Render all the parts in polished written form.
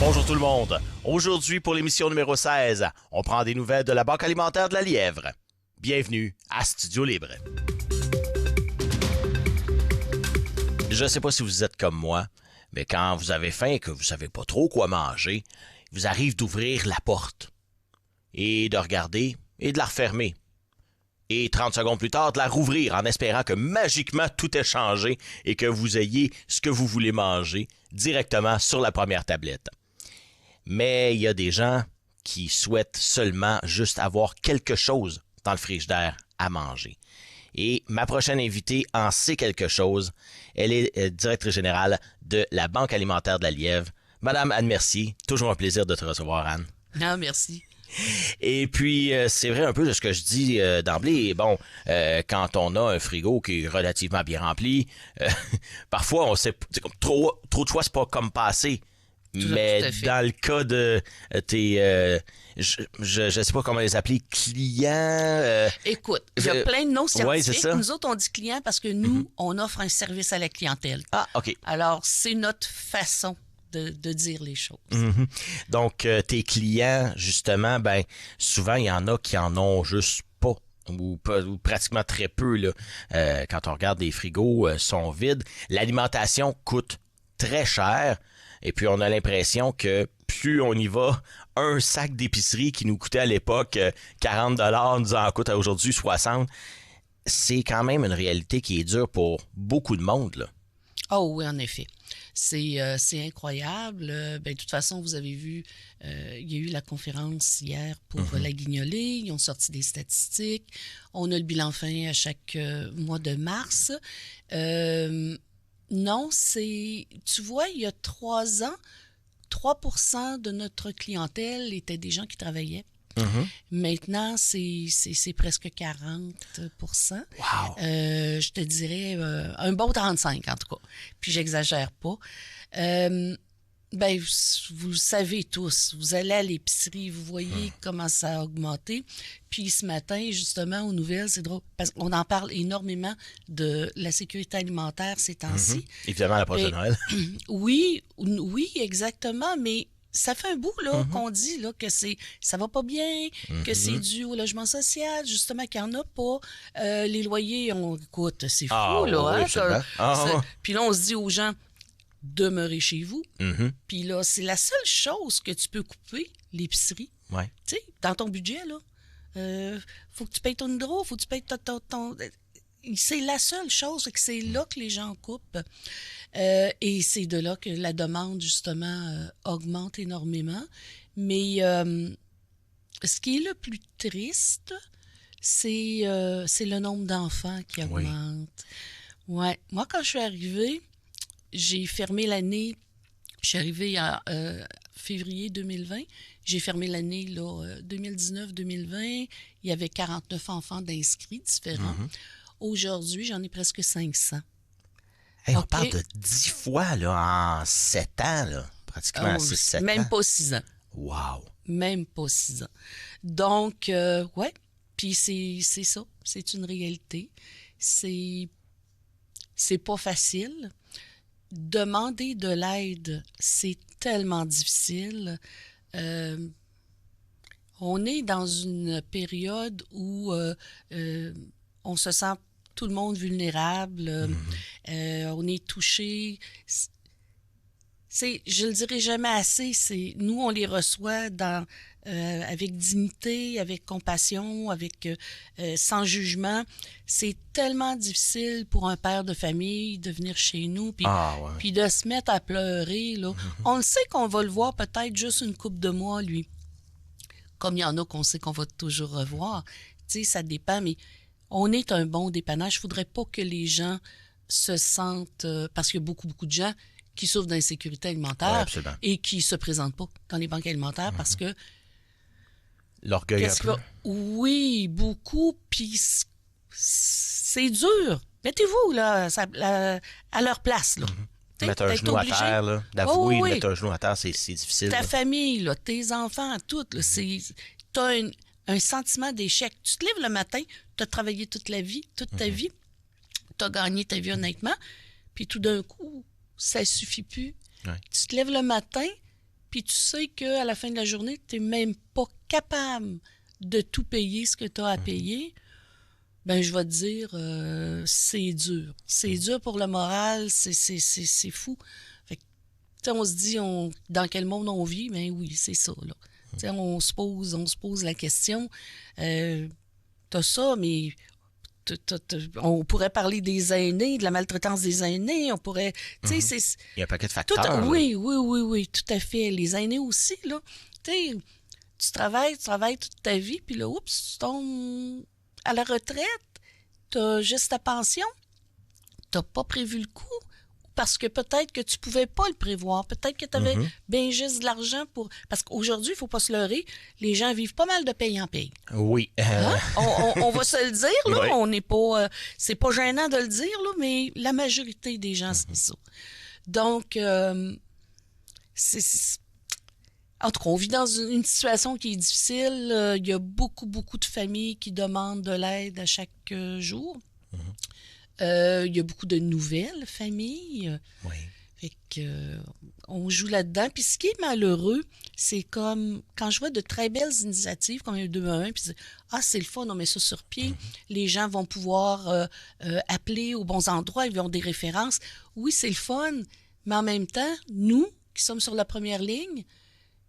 Bonjour tout le monde. Aujourd'hui, pour l'émission numéro 16, on prend des nouvelles de la Banque alimentaire de la Lièvre. Bienvenue à Studio Libre. Je ne sais pas si vous êtes comme moi, mais quand vous avez faim et que vous ne savez pas trop quoi manger, il vous arrive d'ouvrir la porte et de regarder et de la refermer. Et 30 secondes plus tard, de la rouvrir en espérant que magiquement tout ait changé et que vous ayez ce que vous voulez manger directement sur la première tablette. Mais il y a des gens qui souhaitent seulement juste avoir quelque chose dans le frigidaire à manger. Et ma prochaine invitée en sait quelque chose. Elle est directrice générale de la Banque alimentaire de la Lièvre. Madame Anne Mercier, toujours un plaisir de te recevoir, Anne. Ah, merci. Et puis, c'est vrai un peu de ce que je dis d'emblée. Bon, quand on a un frigo qui est relativement bien rempli, parfois, on sait, c'est comme trop de choix, c'est pas comme pas assez. Mais dans le cas de tes... je sais pas comment les appeler, clients... Écoute, il y a plein de noms scientifiques. Ouais, c'est ça. Nous autres, on dit clients parce que nous, on offre un service à la clientèle. Ah, OK. Alors, c'est notre façon de dire les choses. Donc, tes clients, justement, ben souvent, il y en a qui en ont juste pas. Ou pratiquement très peu. Là. Quand on regarde des frigos, sont vides. L'alimentation coûte très cher. Et puis, on a l'impression que plus on y va, un sac d'épicerie qui nous coûtait à l'époque 40 $ nous en coûte aujourd'hui 60. C'est quand même une réalité qui est dure pour beaucoup de monde, là. Oh oui, en effet. C'est incroyable. De toute façon, vous avez vu, il y a eu la conférence hier pour la Guignolée. Ils ont sorti des statistiques. On a le bilan fin à chaque mois de mars. Non, tu vois, il y a 3 ans, 3% de notre clientèle étaient des gens qui travaillaient. Maintenant, c'est presque 40%. Wow. Je te dirais un bon 35 en tout cas. Puis j'exagère pas. Vous le savez tous, vous allez à l'épicerie, vous voyez comment ça a augmenté. Puis ce matin, justement, aux nouvelles, c'est drôle, parce qu'on en parle énormément de la sécurité alimentaire ces temps-ci. Évidemment, à l'approche de Noël. Oui, exactement, mais ça fait un bout là qu'on dit là, que ça va pas bien, que c'est dû au logement social, justement qu'il n'y en a pas. Les loyers, écoute, c'est fou là. Puis là, on se dit aux gens, demeurez chez vous. Puis là, c'est la seule chose que tu peux couper, l'épicerie. Ouais. Tu sais, dans ton budget, là. Faut que tu payes ton hydro, faut que tu payes ton... C'est la seule chose, c'est que c'est là que les gens coupent. Et c'est de là que la demande, justement, augmente énormément. Mais ce qui est le plus triste, c'est le nombre d'enfants qui augmente. Ouais. Moi, quand je suis arrivée, j'ai fermé l'année. Je suis arrivée en février 2020. J'ai fermé l'année 2019-2020. Il y avait 49 enfants d'inscrits différents. Aujourd'hui, j'en ai presque 500. Hey, on parle de 10 fois là, en 7 ans, là, pratiquement 6-7 ans. Même pas 6 ans. Wow! Même pas 6 ans. Donc, ouais, puis c'est ça. C'est une réalité. C'est pas facile. Demander de l'aide, c'est tellement difficile. On est dans une période où on se sent tout le monde vulnérable. On est touché. Je le dirai jamais assez, nous, on les reçoit avec dignité, avec compassion, sans jugement. C'est tellement difficile pour un père de famille de venir chez nous puis de se mettre à pleurer. Là. On le sait qu'on va le voir peut-être juste une couple de mois, lui. Comme il y en a qu'on sait qu'on va toujours revoir. Tu sais, ça dépend, mais on est un bon dépannage. Il ne faudrait pas que les gens se sentent... parce qu'il y a beaucoup, beaucoup de gens qui souffrent d'insécurité alimentaire et qui ne se présentent pas dans les banques alimentaires parce que... L'orgueil un peu. Oui, beaucoup, puis c'est dur. Mettez-vous là, à leur place. Là. Mettre un genou à terre, là, d'avouer, mettre un genou à terre, c'est difficile. Ta là. famille, là, tes enfants, tout, t'as un sentiment d'échec. Tu te lèves le matin, tu as travaillé toute ta vie, tu as gagné ta vie honnêtement, puis tout d'un coup, ça suffit plus. Ouais. Tu te lèves le matin, puis tu sais qu'à la fin de la journée, tu n'es même pas capable de tout payer ce que tu as à payer, ben je vais te dire, c'est dur. C'est dur pour le moral, c'est fou. Fait que, tu sais, on se dit, dans quel monde on vit? Ben oui, c'est ça, là. Tu sais, on se pose la question, t'as ça, mais on pourrait parler des aînés, de la maltraitance des aînés, on pourrait, tu sais, c'est... Il y a un paquet de facteurs. Oui, tout à fait. Les aînés aussi, là, tu sais, tu travailles toute ta vie, puis là, oups, tu tombes à la retraite, t'as juste ta pension, t'as pas prévu le coup, parce que peut-être que tu pouvais pas le prévoir, peut-être que tu avais bien juste de l'argent pour... Parce qu'aujourd'hui, il faut pas se leurrer, les gens vivent pas mal de paye en paye. Oui. Hein? On va se le dire, là, Oui. on n'est pas... c'est pas gênant de le dire, là, mais la majorité des gens, c'est ça. Donc, en tout cas, on vit dans une situation qui est difficile. Il y a beaucoup de familles qui demandent de l'aide à chaque jour. Il y a beaucoup de nouvelles familles. Oui. Fait que, on joue là-dedans. Puis ce qui est malheureux, c'est comme quand je vois de très belles initiatives comme un 2 à 1, puis c'est le fun, on met ça sur pied. Les gens vont pouvoir appeler aux bons endroits, ils ont des références. Oui, c'est le fun, mais en même temps, nous, qui sommes sur la première ligne,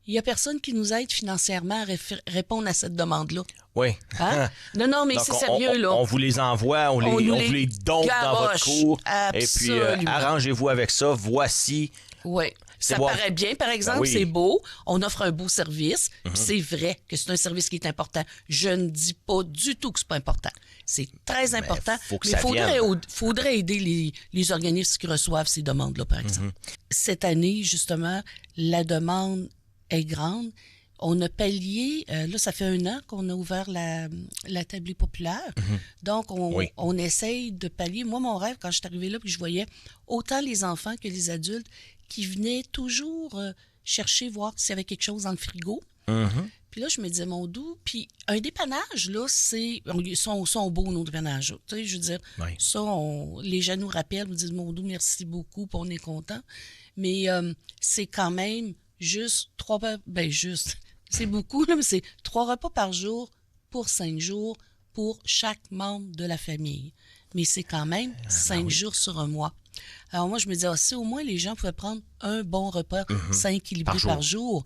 il n'y a personne qui nous aide financièrement à répondre à cette demande-là. Oui. Hein? Non, mais Donc, c'est sérieux, là. On vous les envoie, on vous les dompe dans votre cour. Absolument. Et puis, arrangez-vous avec ça. Voici. Oui. Ça paraît bien, par exemple, oui. C'est beau. On offre un beau service. Puis c'est vrai que c'est un service qui est important. Je ne dis pas du tout que c'est pas important. C'est très important. Mais il faudrait aider les organismes qui reçoivent ces demandes-là, par exemple. Cette année, justement, la demande est grande. On a pallié, là, ça fait 1 an qu'on a ouvert la tablée populaire. Donc, on essaye de pallier. Moi, mon rêve, quand je suis arrivée là, puis je voyais autant les enfants que les adultes qui venaient toujours chercher, voir s'il y avait quelque chose dans le frigo. Puis là, je me disais, mon doux, puis un dépannage, là, ils sont beaux, nos dépannages. Tu sais, je veux dire, ça, les gens nous rappellent, nous disent, mon doux, merci beaucoup, puis on est content. Mais c'est quand même juste c'est beaucoup, là, mais c'est 3 repas par jour pour 5 jours pour chaque membre de la famille. Mais c'est quand même 5 jours sur un mois. Alors moi, je me disais, si au moins les gens pouvaient prendre un bon repas sain équilibré par jour.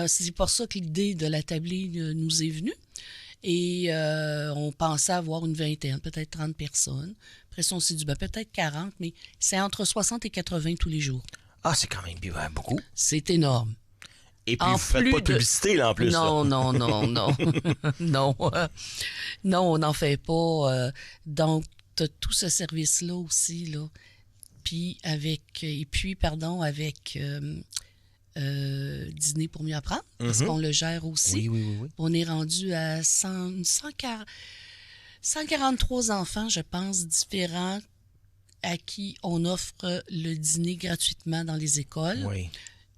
C'est pour ça que l'idée de la tablée nous est venue. Et on pensait avoir une vingtaine, peut-être 30 personnes. Après ça, on s'est dit, peut-être 40, mais c'est entre 60 et 80 tous les jours. Ah, c'est quand même beaucoup. C'est énorme. Et puis, vous ne faites pas de publicité, là, en plus. Non. Non, on n'en fait pas. Donc, tu as tout ce service-là aussi, là. Puis, avec Dîner pour mieux apprendre, parce qu'on le gère aussi. Oui. On est rendu à 143 enfants, je pense, différents à qui on offre le dîner gratuitement dans les écoles. Oui.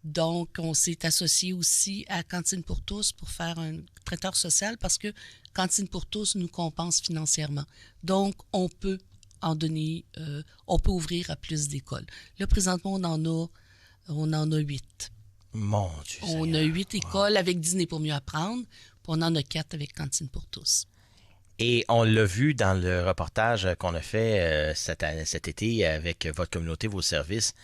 Donc, on s'est associé aussi à Cantine pour tous pour faire un traiteur social parce que Cantine pour tous nous compense financièrement. Donc, on peut en donner, on peut ouvrir à plus d'écoles. Là, présentement, on en a 8. Mon Dieu. On a 8 écoles avec Dîner pour mieux apprendre, puis on en a 4 avec Cantine pour tous. Et on l'a vu dans le reportage qu'on a fait cet été avec votre communauté, vos services,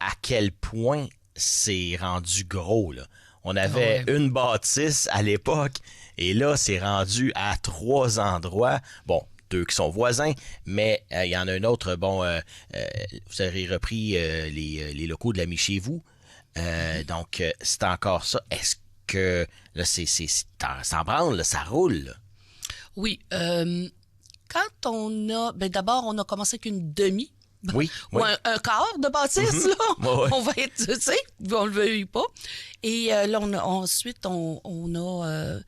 à quel point c'est rendu gros, là. On avait une bâtisse à l'époque, et là, c'est rendu à 3 endroits. Bon, 2 qui sont voisins, mais il y en a un autre, vous avez repris les locaux de l'ami chez vous. Donc, c'est encore ça. Est-ce que, là, ça en branle, là, ça roule, là? Oui. Quand on a... d'abord, on a commencé avec une demi. Oui. Ou un quart de bâtisse, là. Ouais. On va être, tu sais, on le veuille pas. Et là, ensuite, on a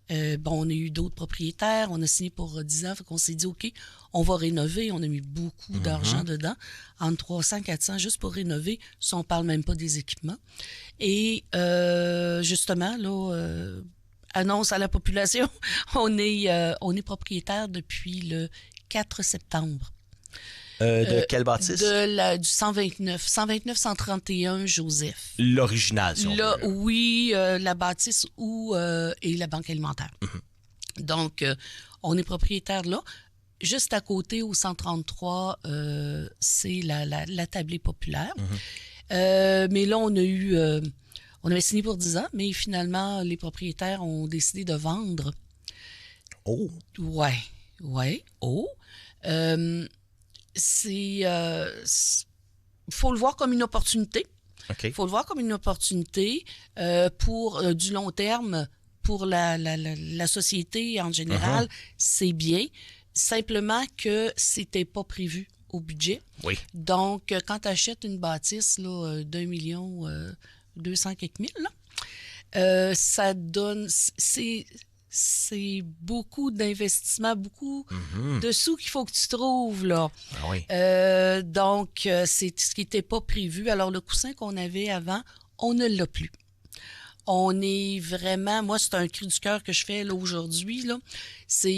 eu d'autres propriétaires. On a signé pour 10 ans. Fait qu'on s'est dit, OK, on va rénover. On a mis beaucoup d'argent dedans, entre 300 et 400 juste pour rénover. Si on parle même pas des équipements. Et justement, là... annonce à la population, on est propriétaire depuis le 4 septembre. De quelle bâtisse? Du 129-131 Joseph. L'original, si on Là, veut. oui, la bâtisse et la banque alimentaire. Donc, on est propriétaire là. Juste à côté, au 133, c'est la tablée populaire. Mais là, on avait signé pour 10 ans, mais finalement, les propriétaires ont décidé de vendre. Oh! Ouais. Oh. Faut le voir comme une opportunité. OK. Il faut le voir comme une opportunité pour du long terme, pour la société en général, c'est bien. Simplement que c'était pas prévu au budget. Oui. Donc, quand tu achètes une bâtisse là, d'1 million 200 quelques mille, là, ça donne... C'est beaucoup d'investissement, beaucoup de sous qu'il faut que tu trouves, là. Ah oui. Donc, c'est ce qui n'était pas prévu. Alors, le coussin qu'on avait avant, on ne l'a plus. On est vraiment... Moi, c'est un cri du cœur que je fais là, aujourd'hui, là.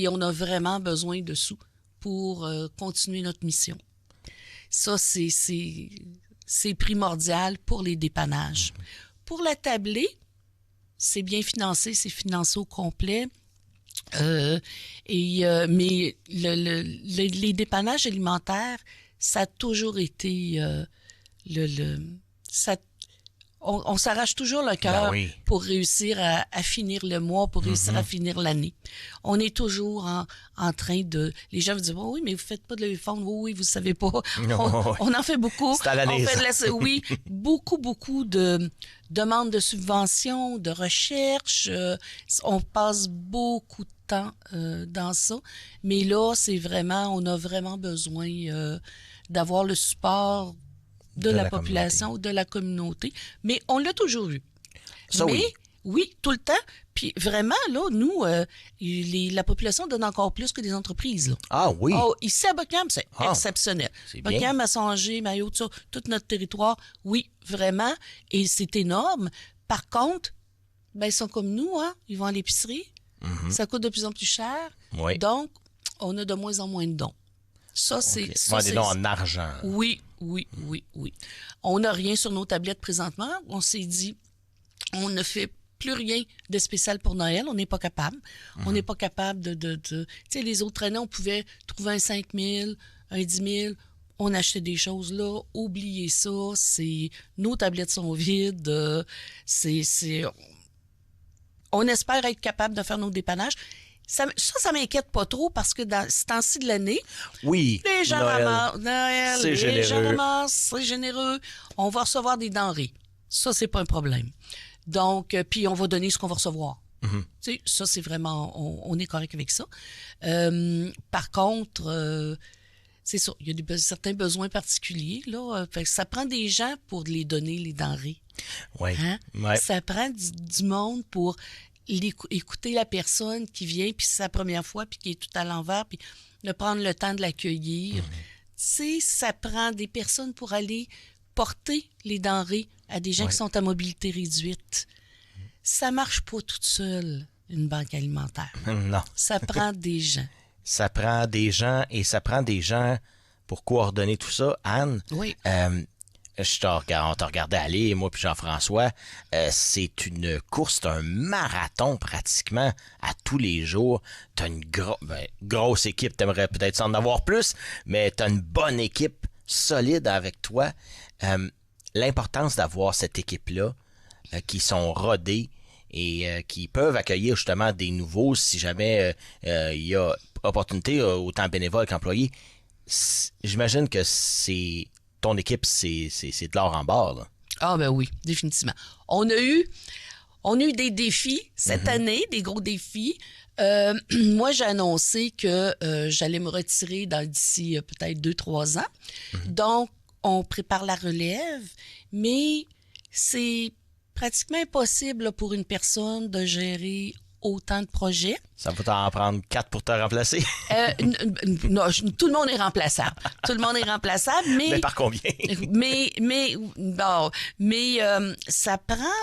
On a vraiment besoin de sous pour continuer notre mission. Ça, c'est primordial pour les dépannages. Pour la tablée, c'est bien financé, c'est financé au complet. Mais les dépannages alimentaires, ça a toujours été on s'arrache toujours le cœur pour réussir à finir le mois, pour réussir à finir l'année. On est toujours en train de... Les gens vous disent, oh, oui, mais vous faites pas de levée de fonds. Oui, vous savez pas. On en fait beaucoup. C'est à l'année, oui, beaucoup de demandes de subventions, de recherche. On passe beaucoup de temps dans ça. Mais là, on a vraiment besoin d'avoir le support de la population, de la communauté. Mais on l'a toujours eu. Ça, oui, tout le temps. Puis vraiment, là, nous, la population donne encore plus que des entreprises. Là. Ah oui? Oh, ici à Buckingham, c'est exceptionnel. Buckingham, Massanger, Mayotte, tout notre territoire, oui, vraiment. Et c'est énorme. Par contre, ils sont comme nous, hein? Ils vont à l'épicerie. Ça coûte de plus en plus cher. Oui. Donc, on a de moins en moins de dons. Ça, c'est... Okay. Ça, des dons en argent. Oui. On n'a rien sur nos tablettes présentement. On s'est dit, on ne fait plus rien de spécial pour Noël. On n'est pas capable. On n'est pas capable de... Tu sais, les autres années, on pouvait trouver un 5 000, un 10 000. On achetait des choses là. Oubliez ça. Nos tablettes sont vides. On espère être capable de faire nos dépannages. Ça m'inquiète pas trop parce que dans ce temps-ci de l'année, les gens ramassent. Noël, c'est généreux. Les gens ramassent, c'est généreux. On va recevoir des denrées. Ça, c'est pas un problème. Donc, puis on va donner ce qu'on va recevoir. Tu sais, ça, c'est vraiment... On est correct avec ça. Par contre, c'est ça. Il y a certains besoins particuliers. Là. Fait que ça prend des gens pour les donner, les denrées. Oui. Hein? Ouais. Ça prend du monde pour... écouter la personne qui vient, puis c'est sa première fois, puis qui est tout à l'envers, puis de prendre le temps de l'accueillir. Tu sais, ça prend des personnes pour aller porter les denrées à des gens qui sont à mobilité réduite. Ça marche pas toute seule, une banque alimentaire. Non. Ça prend des gens. Ça prend des gens, et ça prend des gens pour coordonner tout ça. Anne, oui. On t'a regardé aller, moi puis Jean-François. C'est une course, c'est un marathon pratiquement à tous les jours. T'as une grosse équipe, t'aimerais peut-être en avoir plus, mais t'as une bonne équipe solide avec toi. L'importance d'avoir cette équipe-là qui sont rodés et qui peuvent accueillir justement des nouveaux si jamais il y a opportunité, autant bénévoles qu'employés. J'imagine que ton équipe, c'est de l'or en barre, là. Ah ben oui, définitivement. On a eu des défis cette année, des gros défis. Moi, j'ai annoncé que j'allais me retirer d'ici peut-être 2-3 ans. Donc, on prépare la relève, mais c'est pratiquement impossible là, pour une personne de gérer autant de projets. Ça va t'en prendre 4 pour te remplacer? Non, tout le monde est remplaçable. Tout le monde est remplaçable, mais... Mais par combien? Ça prend...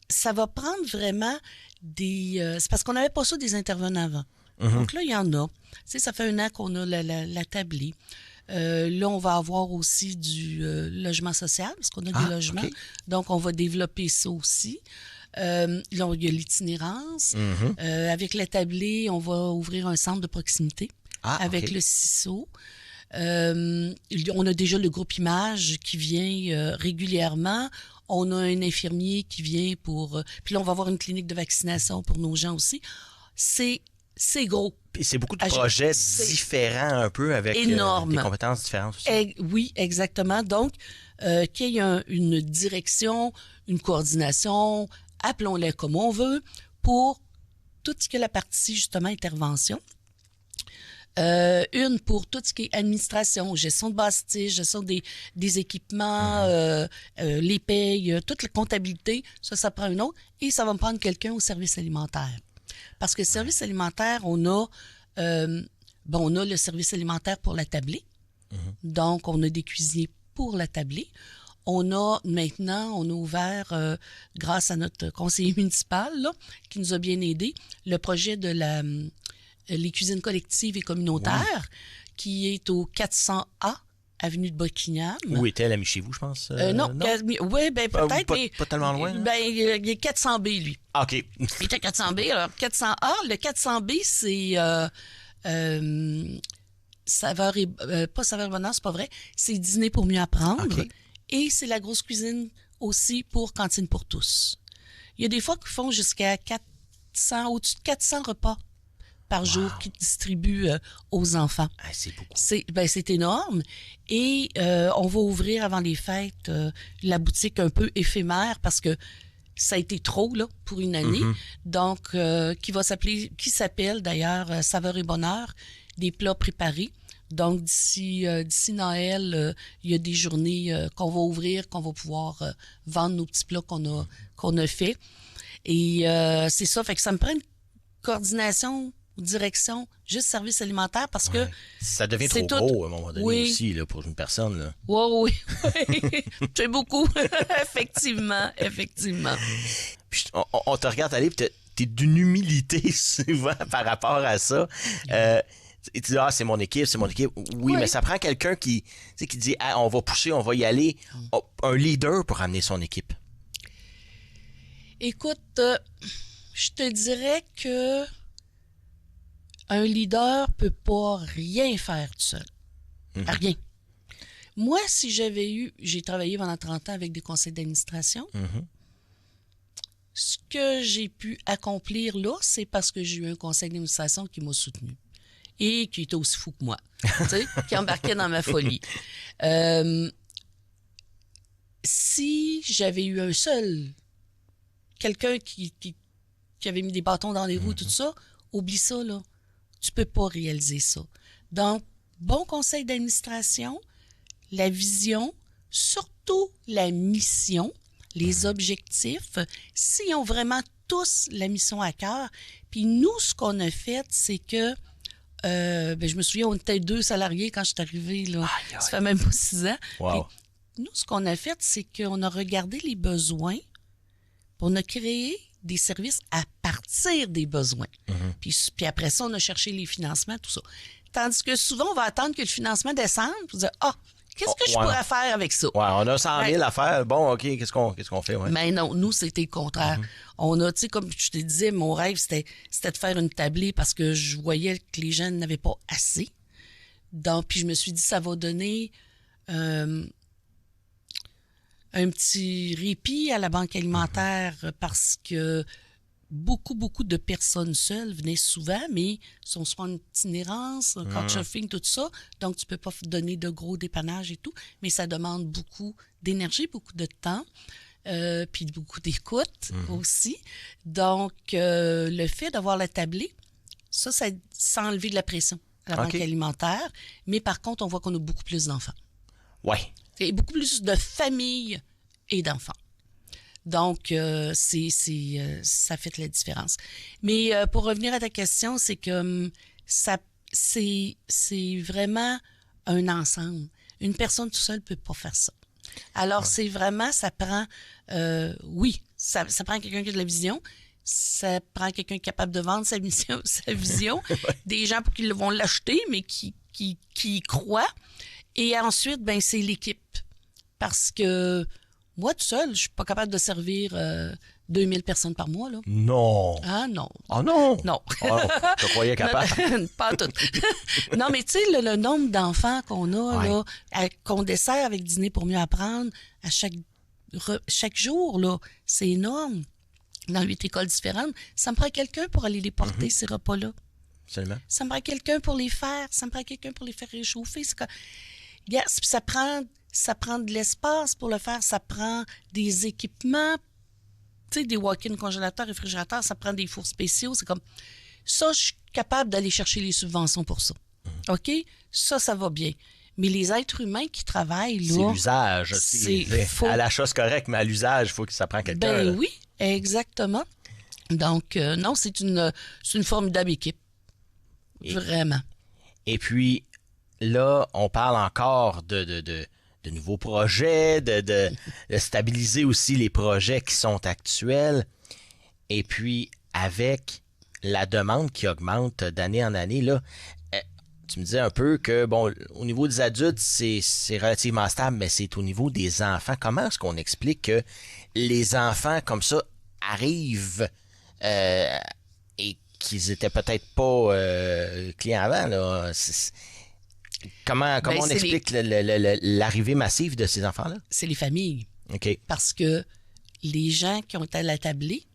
ça va prendre vraiment des... c'est parce qu'on n'avait pas ça des intervenants avant. Donc là, il y en a. Tu sais, ça fait 1 an qu'on a la tablée. Là, on va avoir aussi du logement social, parce qu'on a des logements. OK. Donc, on va développer ça aussi. Là, il y a l'itinérance. Avec la tablée, on va ouvrir un centre de proximité avec OK. le CISO. On a déjà le groupe Image qui vient régulièrement. On a un infirmier qui vient pour... puis là, on va avoir une clinique de vaccination pour nos gens aussi. C'est gros. Puis c'est beaucoup de projets différents un peu avec énorme. des compétences différentes aussi. Oui, exactement. Donc, qu'il y ait une direction, une coordination, appelons-les comme on veut, pour tout ce qui est la partie, justement, intervention. Une pour tout ce qui est administration, gestion de bâtisse, gestion des équipements, les payes, toute la comptabilité, ça prend une autre. Et ça va me prendre quelqu'un au service alimentaire. Parce que le service alimentaire, on a le service alimentaire pour la tablée. Donc, on a des cuisiniers pour la tablée. On a ouvert, grâce à notre conseiller municipal, là, qui nous a bien aidés, le projet de les cuisines collectives et communautaires, qui est au 400A, avenue de Buckingham. Où était l'ami chez vous, je pense? Non? Oui, ben peut-être, mais... Pas tellement loin? Ben, il est 400B, lui. OK. Il est à 400B. Alors, 400A, le 400B, c'est... saveur et... pas saveur et bonheur, c'est pas vrai. C'est dîner pour mieux apprendre. OK. Et c'est la grosse cuisine aussi pour cantine pour tous. Il y a des fois qu'ils font jusqu'à 400, au-dessus de 400 repas par jour qu'ils distribuent aux enfants. C'est beaucoup. C'est énorme. Et on va ouvrir avant les fêtes la boutique un peu éphémère parce que ça a été trop là pour une année. Donc, qui s'appelle d'ailleurs Saveur et Bonheur, des plats préparés. Donc, d'ici Noël, il y a des journées qu'on va ouvrir, qu'on va pouvoir vendre nos petits plats qu'on a fait. Et c'est ça, fait que ça me prend une coordination, direction, juste service alimentaire parce que... Ça devient trop gros à un moment donné aussi là, pour une personne. Là. Oui. C'est beaucoup. Effectivement. Puis on te regarde aller, puis t'es d'une humilité souvent par rapport à ça. Et tu dis, c'est mon équipe. Oui, mais ça prend quelqu'un qui dit, on va pousser, on va y aller. Un leader pour amener son équipe. Écoute, je te dirais que un leader peut pas rien faire tout seul. Rien. Moi, si j'ai travaillé pendant 30 ans avec des conseils d'administration. Ce que j'ai pu accomplir là, c'est parce que j'ai eu un conseil d'administration qui m'a soutenu et qui était aussi fou que moi, qui embarquait dans ma folie. Si j'avais eu quelqu'un qui avait mis des bâtons dans les roues, tout ça, oublie ça, là. Tu peux pas réaliser ça. Donc, bon conseil d'administration, la vision, surtout la mission, les objectifs, s'ils ont vraiment tous la mission à cœur. Puis nous, ce qu'on a fait, c'est que, je me souviens, on était 2 salariés quand je suis arrivée, là. Ça fait même pas 6 ans. Wow. Puis, nous, ce qu'on a fait, c'est qu'on a regardé les besoins, puis on a créé des services à partir des besoins. Puis après ça, on a cherché les financements, tout ça. Tandis que souvent, on va attendre que le financement descende, puis dire, qu'est-ce que je pourrais faire avec ça? Ouais, on a 100 000 à faire. Bon, OK, qu'est-ce qu'on fait? Ouais. Mais non, nous, c'était le contraire. On a, tu sais, comme je te disais, mon rêve, c'était de faire une tablée parce que je voyais que les gens n'avaient pas assez. Donc, puis je me suis dit, ça va donner un petit répit à la banque alimentaire parce que beaucoup de personnes seules venaient souvent, mais sont soit en itinérance, couchsurfing, tout ça. Donc, tu peux pas donner de gros dépannage et tout, mais ça demande beaucoup d'énergie, beaucoup de temps, puis beaucoup d'écoute aussi. Donc, le fait d'avoir la tablée, ça enlever de la pression à la banque alimentaire. Mais par contre, on voit qu'on a beaucoup plus d'enfants. Oui. Et beaucoup plus de familles et d'enfants. Donc, ça fait la différence. Mais pour revenir à ta question, c'est que c'est vraiment un ensemble. Une personne toute seule ne peut pas faire ça. Alors, c'est vraiment, ça prend, ça prend quelqu'un qui a de la vision, ça prend quelqu'un qui est capable de vendre sa vision, des gens qui vont l'acheter, mais qui y croient. Et ensuite, ben c'est l'équipe. Parce que moi, tout seul, je suis pas capable de servir 2000 personnes par mois, là. Non. Ah non. Oh non! Non. Oh, je te croyais capable. Pas tout. Non, mais tu sais, le nombre d'enfants qu'on a, Ouais. là, qu'on dessert avec dîner pour mieux apprendre, à chaque jour, là, c'est énorme. Dans 8 écoles différentes, ça me prend quelqu'un pour aller les porter, ces repas-là. Absolument. Ça me prend quelqu'un pour les faire. Ça me prend quelqu'un pour les faire réchauffer. Regarde, ça prend de l'espace pour le faire. Ça prend des équipements, tu sais, des walk-in congélateurs, réfrigérateurs. Ça prend des fours spéciaux. C'est comme ça, je suis capable d'aller chercher les subventions pour ça. OK? Ça va bien. Mais les êtres humains qui travaillent, là... C'est l'usage aussi. À l'achat, c'est correct, mais à l'usage, il faut que ça prenne quelqu'un. Ben là. oui, exactement. Donc, non, c'est une formidable équipe. Vraiment. Et puis, là, on parle encore de nouveaux projets, de stabiliser aussi les projets qui sont actuels. Et puis, avec la demande qui augmente d'année en année, là, tu me disais un peu que, bon, au niveau des adultes, c'est relativement stable, mais c'est au niveau des enfants. Comment est-ce qu'on explique que les enfants, comme ça, arrivent et qu'ils étaient peut-être pas clients avant, là? Comment on explique l'arrivée massive de ces enfants-là? C'est les familles. OK. Parce que les gens qui ont à la tablée,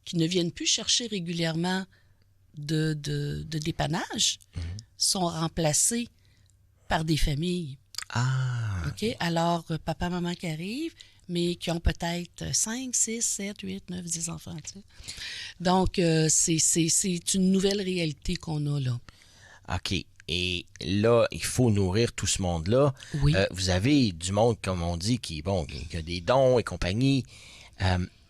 qui ne viennent plus chercher régulièrement de dépannage, sont remplacés par des familles. Ah! OK? Alors, papa, maman qui arrivent, mais qui ont peut-être 5, 6, 7, 8, 9, 10 enfants. Tu sais. Donc, c'est une nouvelle réalité qu'on a là. OK. Et là, il faut nourrir tout ce monde-là. Oui. Vous avez du monde, comme on dit, qui a des dons et compagnie.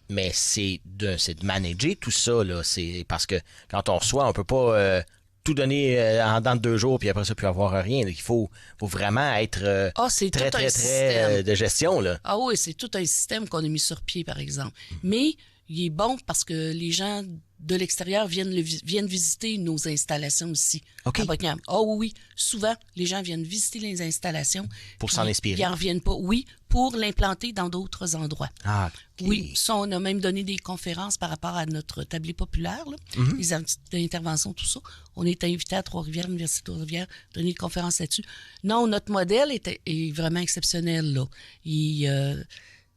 Mais c'est de manager tout ça, là. C'est parce que quand on reçoit, on peut pas tout donner en dedans de 2 jours, puis après ça, plus avoir rien. Il faut vraiment être c'est très, tout un très, système. très de gestion, là. Ah oui, c'est tout un système qu'on a mis sur pied, par exemple. Mais il est bon parce que les gens de l'extérieur viennent visiter nos installations aussi. OK. À Buckingham. Ah oui, souvent, les gens viennent visiter les installations. Pour s'en inspirer. Ils n'en reviennent pas. Oui, pour l'implanter dans d'autres endroits. Ah, OK. Oui, ça, on a même donné des conférences par rapport à notre tablé populaire, là, les interventions, tout ça. On est invité à Trois-Rivières, l'Université de Trois-Rivières, donner des conférences là-dessus. Non, notre modèle est vraiment exceptionnel, là.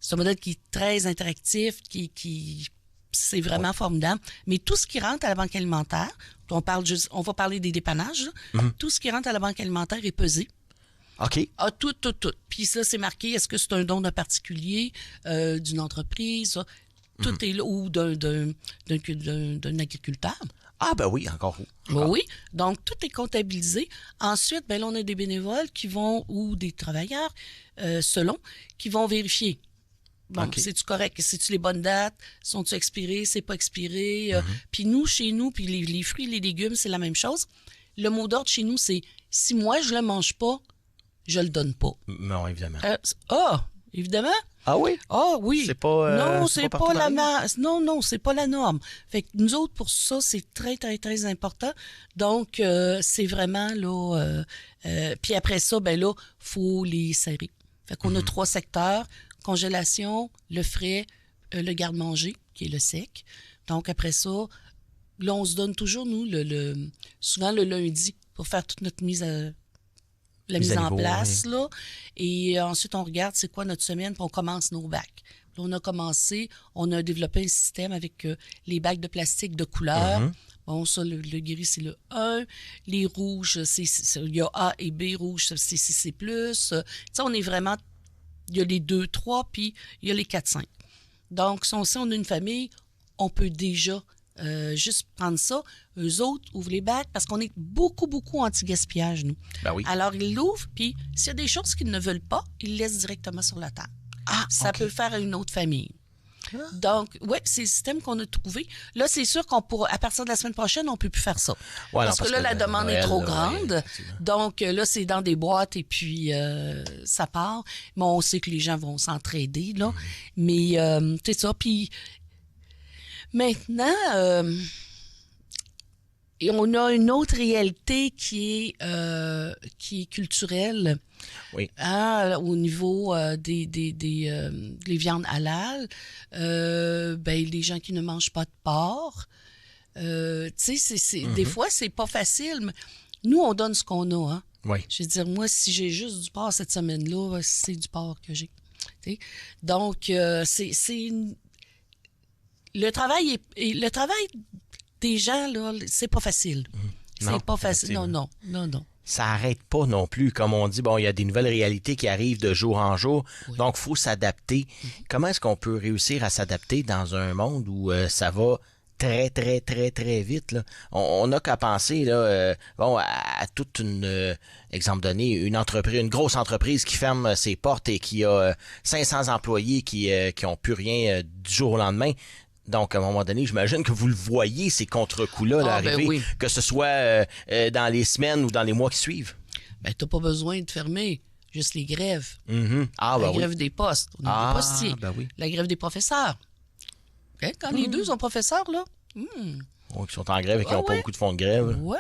C'est un modèle qui est très interactif, c'est vraiment formidable. Mais tout ce qui rentre à la banque alimentaire, on va parler des dépannages, là, tout ce qui rentre à la banque alimentaire est pesé. OK. Ah, tout. Puis ça, c'est marqué, est-ce que c'est un don d'un particulier, d'une entreprise, ça? Tout est là, ou d'un agriculteur. Ah, ben oui, encore. Oui. Donc, tout est comptabilisé. Ensuite, ben là, on a des bénévoles qui vont, ou des travailleurs, qui vont vérifier. Bon, OK. c'est-tu correct? C'est-tu les bonnes dates? Sont-tu expirés? C'est pas expiré? Puis chez nous, puis les fruits et les légumes, c'est la même chose. Le mot d'ordre chez nous, c'est si moi, je le mange pas, je le donne pas. Non, évidemment. Évidemment. Ah oui? Ah oui. C'est pas. Non, c'est pas la norme. Non, c'est pas la norme. Fait que nous autres, pour ça, c'est très, très, très important. Donc, c'est vraiment là. Puis après ça, ben là, faut les serrer. Fait qu'on a 3 secteurs: congélation, le frais, le garde-manger, qui est le sec. Donc, après ça, là, on se donne toujours, nous, souvent le lundi, pour faire toute notre mise en place, oui. là. Et ensuite, on regarde c'est quoi notre semaine, puis on commence nos bacs. Là, on a développé un système avec les bacs de plastique de couleur. Bon, ça, le gris, c'est le 1. Les rouges, il y a A et B, rouge, c'est C++. Tu sais, on est vraiment... Il y a les 2, 3, puis il y a les 4, 5. Donc, si on a une famille, on peut déjà juste prendre ça. Eux autres ouvrent les bacs parce qu'on est beaucoup, beaucoup anti-gaspillage, nous. Ben oui. Alors, ils l'ouvrent, puis s'il y a des choses qu'ils ne veulent pas, ils le laissent directement sur la table. Ah, ça peut faire à une autre famille. Donc, oui, c'est le système qu'on a trouvé. Là, c'est sûr qu'on pourra, à partir de la semaine prochaine, on ne peut plus faire ça. Ouais, parce que là, la demande Noël, est trop là, grande. ouais, donc, là, c'est dans des boîtes et puis ça part. Mais on sait que les gens vont s'entraider, là. Mais, c'est ça. Puis, maintenant, Et on a une autre réalité qui est culturelle. Oui. Hein, au niveau des viandes halal, les gens qui ne mangent pas de porc. Tu sais, des fois, c'est pas facile. Mais nous, on donne ce qu'on a. Hein? Oui. Je veux dire, moi, si j'ai juste du porc cette semaine-là, c'est du porc que j'ai. Tu sais? Donc, le travail des gens, là, c'est pas facile. Non, C'est pas facile. Non. Ça n'arrête pas non plus. Comme on dit, bon, il y a des nouvelles réalités qui arrivent de jour en jour, Oui. donc il faut s'adapter. Comment est-ce qu'on peut réussir à s'adapter dans un monde où ça va très, très, très, très vite, là? On n'a qu'à penser là, à toute une, exemple donné, une grosse entreprise qui ferme ses portes et qui a 500 employés qui ont plus rien du jour au lendemain. Donc, à un moment donné, j'imagine que vous le voyez, ces contre-coups-là là, arriver, oui. que ce soit dans les semaines ou dans les mois qui suivent. Ben, t'as pas besoin de fermer. Juste les grèves. Ah, La ben grève des postes. On a des postiers. Ben oui. La grève des professeurs. Hein, quand les deux sont professeurs, là. Oh, qui sont en grève et qui n'ont pas beaucoup de fonds de grève. Oui,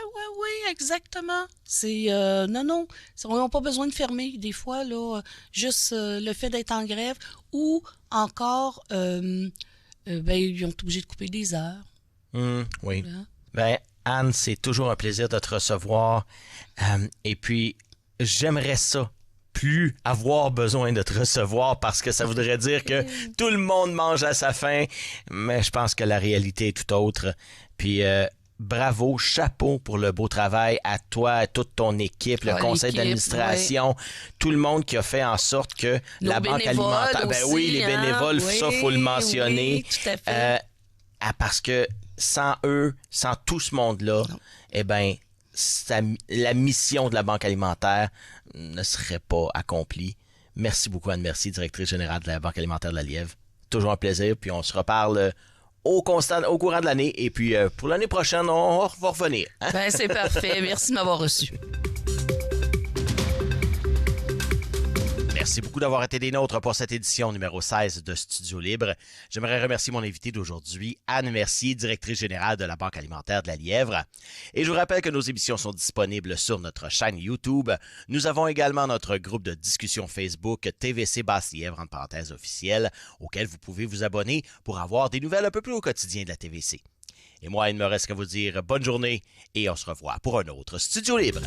exactement. C'est non. Ils n'ont pas besoin de fermer. Des fois, là, juste le fait d'être en grève ou encore, ils ont été obligés de couper des heures. Oui. Hein? Ben, Anne, c'est toujours un plaisir de te recevoir. Et puis, j'aimerais ça plus avoir besoin de te recevoir parce que ça voudrait dire que tout le monde mange à sa faim. Mais je pense que la réalité est tout autre. Puis, bravo, chapeau pour le beau travail à toi, à toute ton équipe, le conseil d'administration, tout le monde qui a fait en sorte que la Banque alimentaire... Ben oui, les bénévoles, ça, faut le mentionner. Oui, tout à fait. Parce que sans eux, sans tout ce monde-là, la mission de la Banque alimentaire ne serait pas accomplie. Merci beaucoup, Anne Mercier, directrice générale de la Banque alimentaire de la Lièvre. Toujours un plaisir, puis on se reparle au courant de l'année. Et puis, pour l'année prochaine, on va revenir. Hein? Ben, c'est parfait. Merci de m'avoir reçu. Merci beaucoup d'avoir été des nôtres pour cette édition numéro 16 de Studio Libre. J'aimerais remercier mon invité d'aujourd'hui, Anne Mercier, directrice générale de la Banque alimentaire de la Lièvre. Et je vous rappelle que nos émissions sont disponibles sur notre chaîne YouTube. Nous avons également notre groupe de discussion Facebook TVC Basse-Lièvre, entre parenthèses officiel, auquel vous pouvez vous abonner pour avoir des nouvelles un peu plus au quotidien de la TVC. Et moi, il ne me reste qu'à vous dire bonne journée et on se revoit pour un autre Studio Libre.